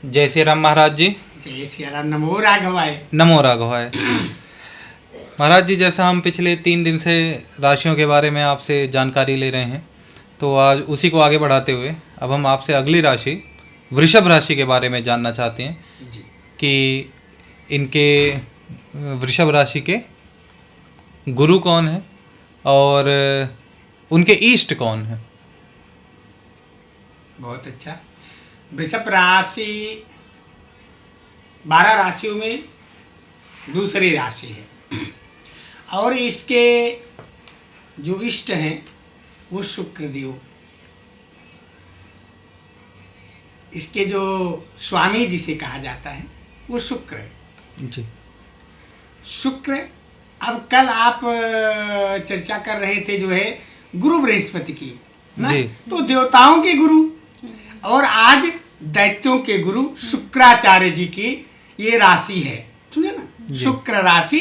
जय श्री राम महाराज जी। जय श्री राम। नमो राघवाय। नमो राघवाय। महाराज जी, जैसा हम पिछले 3 दिन से राशियों के बारे में आपसे जानकारी ले रहे हैं, तो आज उसी को आगे बढ़ाते हुए अब हम आपसे अगली राशि वृषभ राशि के बारे में जानना चाहते हैं जी। कि इनके वृषभ राशि के गुरु कौन है और उनके इष्ट कौन है। बहुत अच्छा। वृषभ राशि 12 राशियों में दूसरी राशि है और इसके जो इष्ट हैं वो शुक्र देव, इसके जो स्वामी जिसे कहा जाता है वो शुक्र है जी। शुक्र। अब कल आप चर्चा कर रहे थे जो है गुरु बृहस्पति की ना, जी। तो देवताओं के गुरु और आज दैत्यों के गुरु शुक्राचार्य जी की ये राशि है, सुनिए ना। शुक्र राशि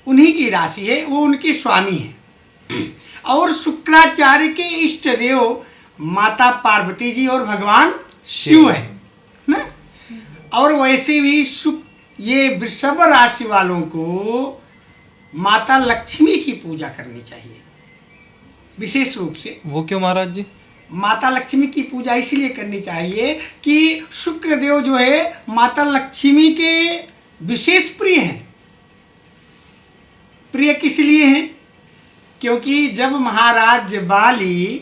उन्हीं की राशि है, वो उनके स्वामी हैं। और शुक्राचार्य के इष्ट देव माता पार्वती जी और भगवान शिव है ना। और वैसे भी ये वृषभ राशि वालों को माता लक्ष्मी की पूजा करनी चाहिए विशेष रूप से। वो क्यों महाराज जी? माता लक्ष्मी की पूजा इसलिए करनी चाहिए कि शुक्र देव जो है माता लक्ष्मी के विशेष प्रिय हैं। प्रिय किस लिए हैं? क्योंकि जब महाराज बाली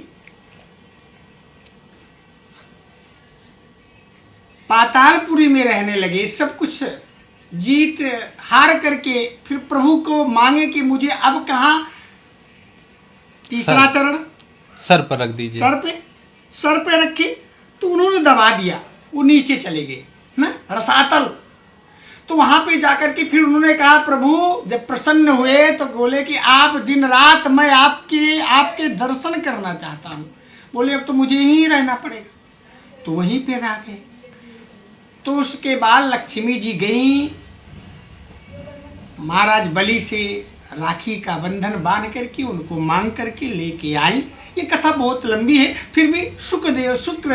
पातालपुरी में रहने लगे, सब कुछ जीत हार करके फिर प्रभु को मांगे कि मुझे अब कहाँ तीसरा चरण सर पर रख दीजिए। सर पे रखे तो उन्होंने दबा दिया, वो नीचे चले गए ना रसातल। तो वहां पे जाकर के फिर उन्होंने कहा, प्रभु जब प्रसन्न हुए तो बोले कि आप दिन रात मैं आपके दर्शन करना चाहता हूँ। बोले अब तो मुझे यहीं रहना पड़ेगा, तो वहीं पे रह गए। तो उसके बाद लक्ष्मी जी गई, महाराज बलि से राखी का बंधन बांध करके उनको मांग करके लेके आई। ये कथा बहुत लंबी है, फिर भी शुक्र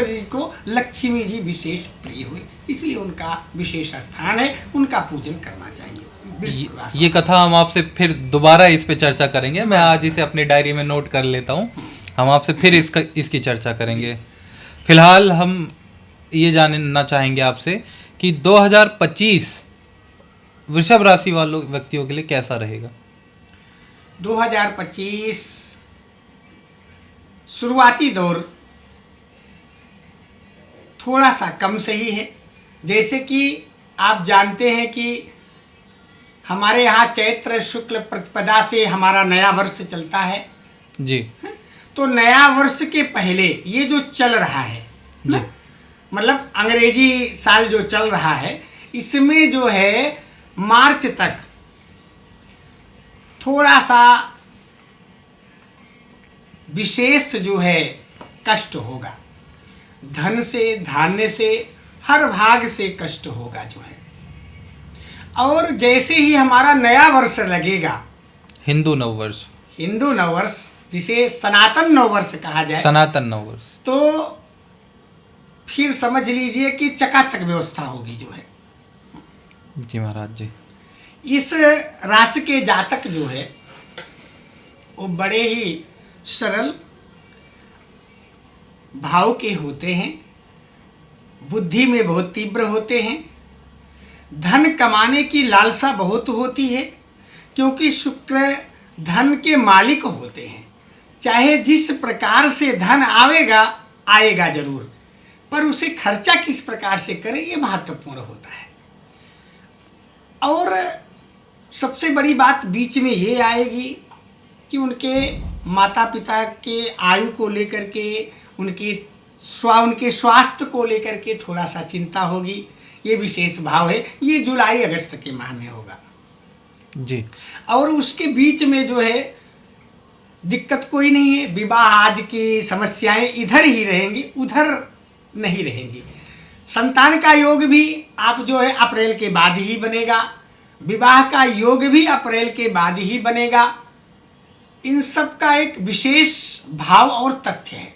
जी को लक्ष्मी जी विशेष प्रिय हुए, इसलिए उनका विशेष स्थान है, उनका पूजन करना चाहिए। ये कथा हम आपसे फिर दोबारा इस पे चर्चा करेंगे। मैं आज इसे अपनी डायरी में नोट कर लेता हूँ, हम आपसे फिर इसकी चर्चा करेंगे। फिलहाल हम ये जानना चाहेंगे आपसे कि 2025 वृषभ राशि वालों व्यक्तियों के लिए कैसा रहेगा। 2025 शुरुआती दौर थोड़ा सा कम सही है। जैसे कि आप जानते हैं कि हमारे यहाँ चैत्र शुक्ल प्रतिपदा से हमारा नया वर्ष चलता है जी। तो नया वर्ष के पहले ये जो चल रहा है ना, मतलब अंग्रेजी साल जो चल रहा है, इसमें जो है मार्च तक थोड़ा सा विशेष जो है कष्ट होगा। धन से, धान्य से, हर भाग से कष्ट होगा जो है। और जैसे ही हमारा नया वर्ष लगेगा, हिंदू नववर्ष जिसे सनातन नववर्ष कहा जाए, सनातन नववर्ष, तो फिर समझ लीजिए कि चकाचक व्यवस्था होगी जो है। जी महाराज जी। इस राशि के जातक जो है वो बड़े ही सरल भाव के होते हैं, बुद्धि में बहुत तीव्र होते हैं, धन कमाने की लालसा बहुत होती है, क्योंकि शुक्र धन के मालिक होते हैं। चाहे जिस प्रकार से धन आएगा जरूर, पर उसे खर्चा किस प्रकार से करें ये महत्वपूर्ण होता है। और सबसे बड़ी बात बीच में ये आएगी कि उनके माता पिता के आयु को लेकर के, उनके स्वास्थ्य को लेकर के थोड़ा सा चिंता होगी। ये विशेष भाव है, ये जुलाई अगस्त के माह में होगा जी। और उसके बीच में जो है दिक्कत कोई नहीं है। विवाह आदि की समस्याएं इधर ही रहेंगी, उधर नहीं रहेंगी। संतान का योग भी आप जो है अप्रैल के बाद ही बनेगा, विवाह का योग भी अप्रैल के बाद ही बनेगा। इन सब का एक विशेष भाव और तथ्य है।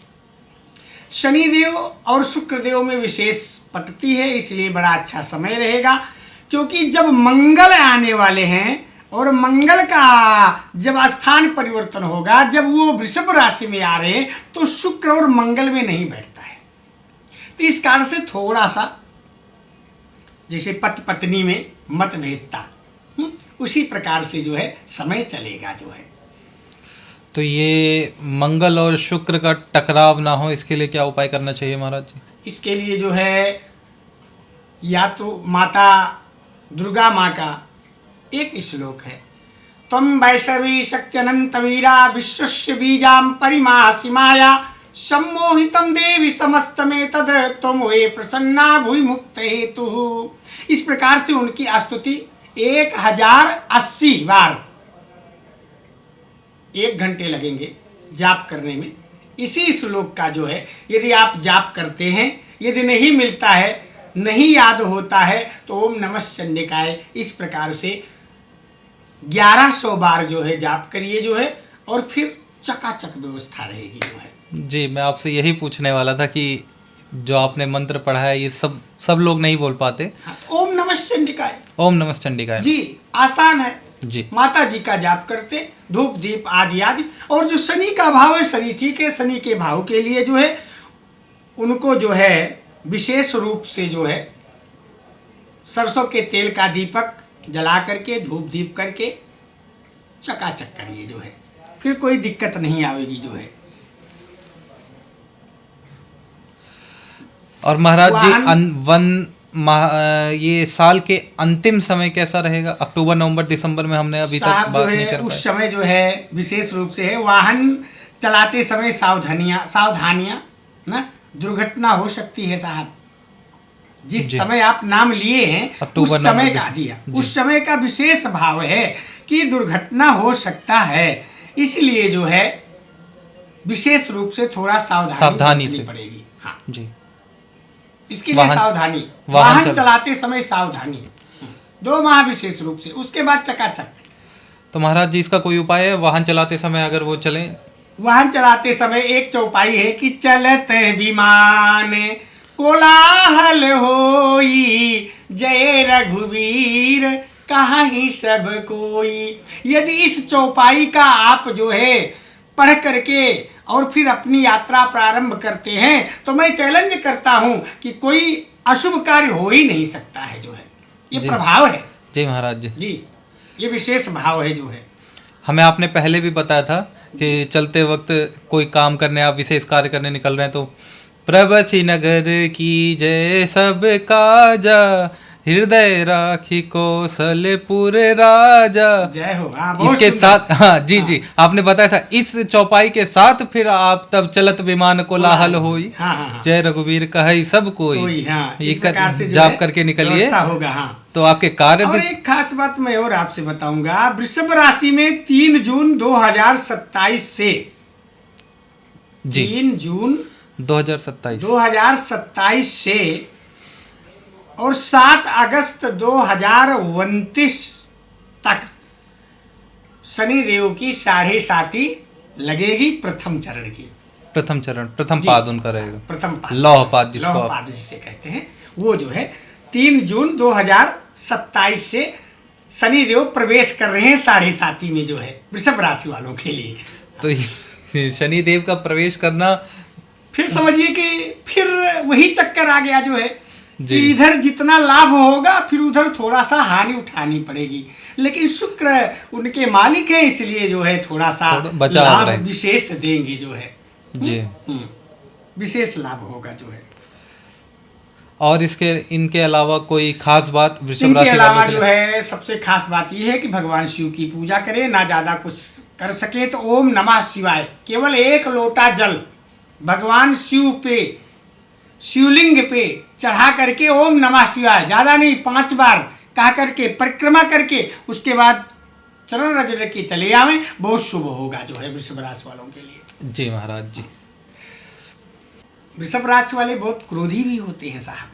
शनिदेव और शुक्रदेव में विशेष पटती है, इसलिए बड़ा अच्छा समय रहेगा। क्योंकि जब मंगल आने वाले हैं और मंगल का जब स्थान परिवर्तन होगा, जब वो वृषभ राशि में आ रहे हैं, तो शुक्र और मंगल में नहीं बैठता है। तो इस कारण से थोड़ा सा जैसे पति पत्नी में मतभेदता, उसी प्रकार से जो है समय चलेगा जो है। तो ये मंगल और शुक्र का टकराव ना हो, इसके लिए क्या उपाय करना चाहिए महाराज जी? इसके लिए जो है या तो माता दुर्गा माँ का एक श्लोक है, त्वं वैष्णवी शक्त्यनंत वीरा विश्वस्य बीजाम परिमासि माया सम्मोहितं देवी समस्तमेतद त्वं वे प्रसन्ना भुवि मुक्त हेतु। इस प्रकार से उनकी स्तुति 1080 बार 1 घंटे लगेंगे जाप करने में। इसी श्लोक का जो है यदि आप जाप करते हैं, यदि नहीं मिलता है, नहीं याद होता है, तो ओम नमः चंडिकाय इस प्रकार से 1100 बार जो है जाप करिए जो है, और फिर चकाचक व्यवस्था रहेगी जो है। जी, मैं आपसे यही पूछने वाला था कि जो आपने मंत्र पढ़ा है ये सब लोग नहीं बोल पाते। हाँ, ओम नमः चंडिकाय। ओम नमः चंडिकाय जी, आसान है जी। माता जी का जाप करते, धूप दीप आदि आदि। और जो शनि का भाव है, शनि ठीक है, शनि के भाव के लिए जो है उनको जो है विशेष रूप से जो है सरसों के तेल का दीपक जला करके धूप दीप करके चकाचक करिए जो है, फिर कोई दिक्कत नहीं आएगी जो है। और महाराज जी ये साल के अंतिम समय कैसा रहेगा? अक्टूबर नवंबर दिसंबर में हमने अभी तक बात नहीं कर पाए। उस समय जो है विशेष रूप से है वाहन चलाते समय सावधानियां ना, दुर्घटना हो सकती है साहब। जिस समय आप नाम लिए हैं उस समय का उस समय का विशेष भाव है कि दुर्घटना हो सकता है, इसलिए जो है विशेष रूप से थोड़ा सावधानी से पड़ेगी। हाँ जी, इसके लिए सावधानी, वाहन चलाते समय सावधानी 2 माह विशेष रूप से, उसके बाद चकाचक। तो महाराज जी इसका कोई उपाय है वाहन चलाते समय अगर वो चले? वाहन चलाते समय एक चौपाई है कि चलत विमान कोलाहल होई, जय रघुवीर कहाहीं सब कोई। यदि इस चौपाई का आप जो है पढ़ करके और फिर अपनी यात्रा प्रारंभ करते हैं, तो मैं चैलेंज करता हूं कि कोई अशुभ कार्य हो ही नहीं सकता है जो है। ये प्रभाव है जी महाराज जी, ये विशेष भाव है जो है। हमें आपने पहले भी बताया था कि चलते वक्त कोई काम करने, आप विशेष कार्य करने निकल रहे हैं तो प्रभसी नगर की जय सब काजा, हृदय राखी कौशलपुर राजा। जय हो। इसके साथ हाँ जी जी, आपने बताया था इस चौपाई के साथ फिर आप तब चलत विमान कोलाहल होई, जय रघुवीर कहे सब कोई। ये जाप करके निकलिए होगा। हाँ, तो आपके कार्य। और एक खास बात मैं और आपसे बताऊंगा, वृषभ राशि में 3 जून 2027 से 3 जून 2027 से और 7 अगस्त 2029 तक शनिदेव की 7.5 लगेगी प्रथम चरण की। प्रथम पाद उनका रहेगा। प्रथम पाद, लौह पाद जिसे कहते हैं, वो जो है 3 जून 2027 से शनिदेव प्रवेश कर रहे हैं 7.5 में जो है वृषभ राशि वालों के लिए। तो शनिदेव का प्रवेश करना, फिर समझिए कि फिर वही चक्कर आ गया जो है कि इधर जितना लाभ होगा फिर उधर थोड़ा सा हानि उठानी पड़ेगी। लेकिन शुक्र उनके मालिक है, इसलिए जो है थोड़ा सा लाभ विशेष देंगे जो है जी, विशेष लाभ होगा जो है। और इनके अलावा कोई खास बात वृषभ राशि के अलावा जो है सबसे खास बात यह है कि भगवान शिव की पूजा करें, ना ज्यादा कुछ कर सके तो ओम नमः शिवाय केवल 1 लोटा जल भगवान शिव पे, शिवलिंग पे चढ़ा करके ओम नमः शिवाय, ज्यादा नहीं 5 बार कहा करके परिक्रमा करके उसके बाद चरण रज के चले आवे, बहुत शुभ होगा जो है वृषभ राशि वालों के लिए। जी महाराज जी। वृषभ राशि वाले बहुत क्रोधी भी होते हैं साहब,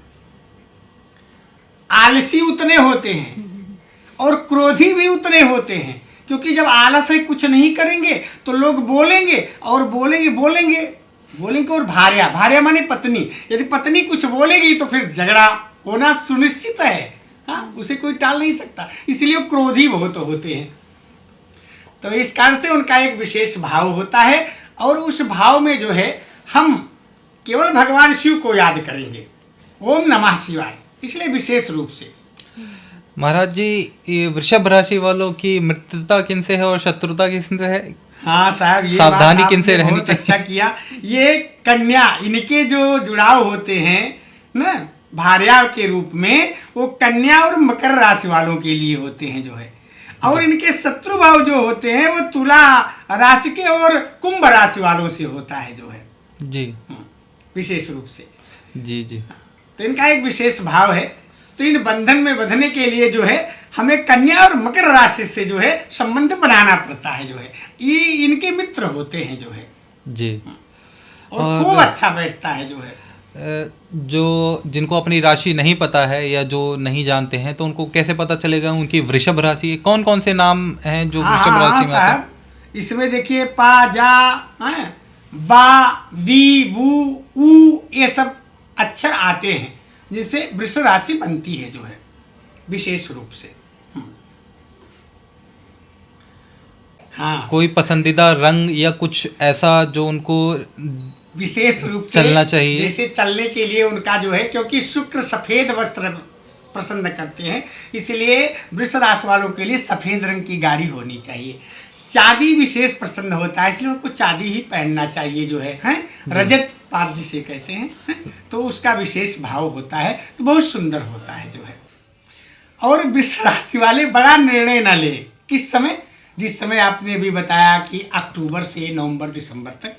आलसी उतने होते हैं और क्रोधी भी उतने होते हैं, क्योंकि जब आलस है कुछ नहीं करेंगे तो लोग बोलेंगे और बोलेंगे बोलेंगे। और भार्या, भार्या माने पत्नी, यदि पत्नी कुछ बोलेगी तो फिर झगड़ा होना सुनिश्चित है। हाँ, उसे कोई टाल नहीं सकता, इसलिए वो क्रोधी बहुत होते हैं। तो इस कारण से उनका एक विशेष भाव होता है, और उस भाव में जो है हम केवल भगवान शिव को याद करेंगे, ओम नमः शिवाय, इसलिए विशेष रूप से। महाराज जी, ये वृषभ राशि वालों की मित्रता किनसे है और शत्रुता किनसे है? हाँ साहब, ये सावधानी बात किनसे आपने रहनी बहुत अच्छा किया। ये कन्या, इनके जो जुड़ाव होते हैं ना भार्या के रूप में, वो कन्या और मकर राशि वालों के लिए होते हैं जो है। और इनके शत्रु भाव जो होते हैं वो तुला राशि के और कुंभ राशि वालों से होता है जो है जी, विशेष रूप से। जी जी। तो इनका एक विशेष भाव है। तो इन बंधन में बंधने के लिए जो है हमें कन्या और मकर राशि से जो है संबंध बनाना पड़ता है जो है। ये इनके मित्र होते हैं जो है जी। और खूब अच्छा बैठता है जो है। जो जिनको अपनी राशि नहीं पता है या जो नहीं जानते हैं, तो उनको कैसे पता चलेगा उनकी वृषभ राशि? कौन कौन से नाम हैं जो वृषभ राशि में आते हैं? इसमें देखिए पा, जा, बा, वी, वू, ऊ, ये सब अक्षर आते हैं जिससे वृषभ राशि बनती है जो है विशेष रूप से। हाँ, कोई पसंदीदा रंग या कुछ ऐसा जो उनको विशेष रूप से चलना चाहिए? जैसे चलने के लिए उनका जो है, क्योंकि शुक्र सफेद वस्त्र पसंद करते हैं, इसलिए वृषभ राशि वालों के लिए सफेद रंग की गाड़ी होनी चाहिए। चांदी विशेष पसंद होता है, इसलिए उनको चांदी ही पहनना चाहिए जो है रजत पात जिसे कहते हैं, तो उसका विशेष भाव होता है, तो बहुत सुंदर होता है जो है। और वृषभ राशि वाले बड़ा निर्णय ना ले। किस समय? जिस समय आपने अभी बताया कि अक्टूबर से नवंबर दिसंबर तक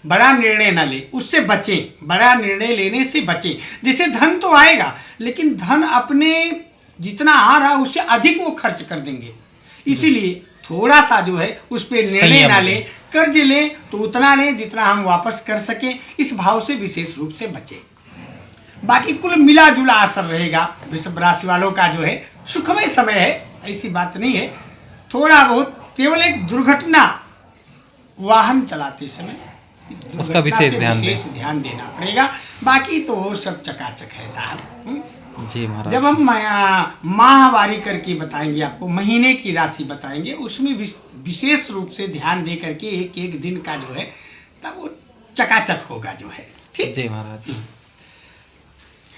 बड़ा निर्णय ना ले, उससे बचें। बड़ा निर्णय लेने से बचें। जैसे धन तो आएगा, लेकिन धन अपने जितना आ रहा उससे अधिक वो खर्च कर देंगे, इसीलिए थोड़ा सा जो है उस पर निर्णय ना ले। कर्ज ले तो उतना ले जितना हम वापस कर सकें, इस भाव से विशेष रूप से बचें। बाकी कुल मिला जुला असर रहेगा। वृषभ राशि वालों का जो है सुखमय समय है, ऐसी बात नहीं है। थोड़ा बहुत केवल एक दुर्घटना, वाहन चलाते समय उसका विशेष ध्यान देना पड़ेगा। बाकी तो वो सब चकाचक है साहब। जी महाराज। जब हम माहवारी करके बताएंगे आपको, महीने की राशि बताएंगे, उसमें विशेष रूप से ध्यान दे करके एक एक दिन का जो है तब वो चकाचक होगा जो है। ठीक जी महाराज।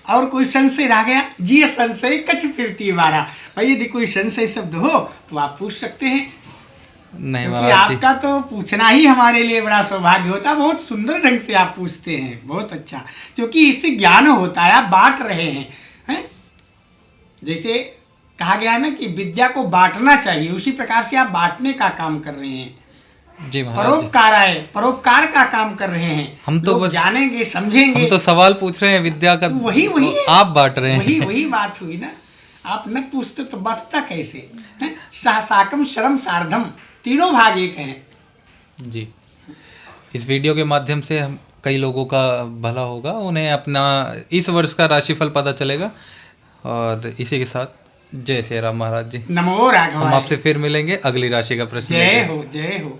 और कोई संशय रह गया? जी, संशय कछ फिरती वारा। भाई यदि कोई संशय शब्द हो तो आप पूछ सकते हैं। नहीं क्योंकि महाराज जी, आपका तो पूछना ही हमारे लिए बड़ा सौभाग्य होता है। बहुत सुंदर ढंग से आप पूछते हैं, बहुत अच्छा, क्योंकि इससे ज्ञान होता है, आप बांट रहे हैं। जैसे कहा गया है ना कि विद्या को बांटना चाहिए, उसी प्रकार से आप बांटने का काम कर रहे हैं। जी महाराज। परोपकार परोपकार का काम कर रहे हैं। हम तो बस जानेंगे, समझेंगे। हम तो सवाल पूछ रहे हैं विद्या का, वही तो आप बांट रहे हैं। वही बात हुई ना। आप न पूछते तो बांटता कैसे? सहसाकम शरम सार्धम, तीनों भाग एक हैं। जी, इस वीडियो के माध्यम से हम कई लोगों का भला होगा, उन्हें अपना इस वर्ष का राशिफल पता चलेगा। और इसी के साथ जय श्री राम महाराज जी। नमो राघवाय। हम आपसे फिर मिलेंगे अगली राशि का प्रश्न जय लेकर। हो, जय हो।